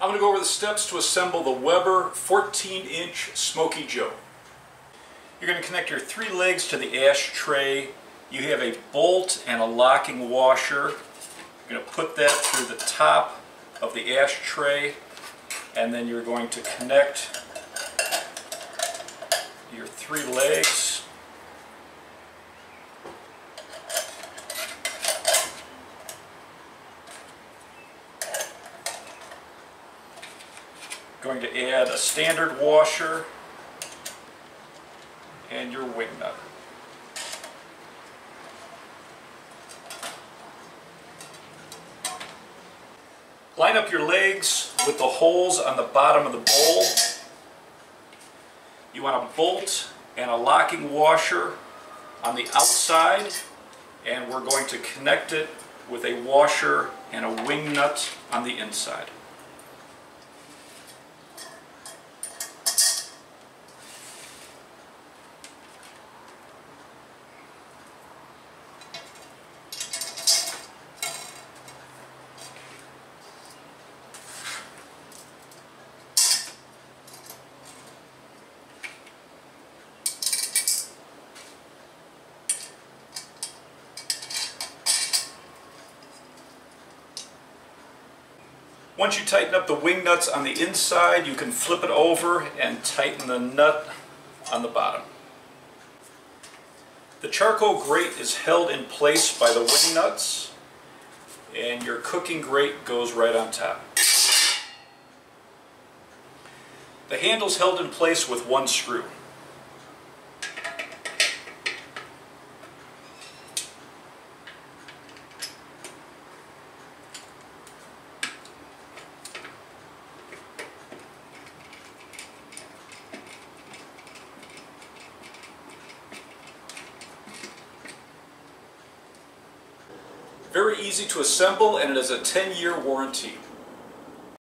I'm going to go over the steps to assemble the Weber 14-inch Smokey Joe. You're going to connect your 3 legs to the ashtray. You have a bolt and a locking washer. You're going to put that through the top of the ashtray, and then you're going to connect your 3 legs. Going to add a standard washer and your wing nut. Line up your legs with the holes on the bottom of the bowl. You want a bolt and a locking washer on the outside, and we're going to connect it with a washer and a wing nut on the inside. Once you tighten up the wing nuts on the inside, you can flip it over and tighten the nut on the bottom. The charcoal grate is held in place by the wing nuts, and your cooking grate goes right on top. The handle is held in place with 1 screw. Very easy to assemble, and it has a 10-year warranty.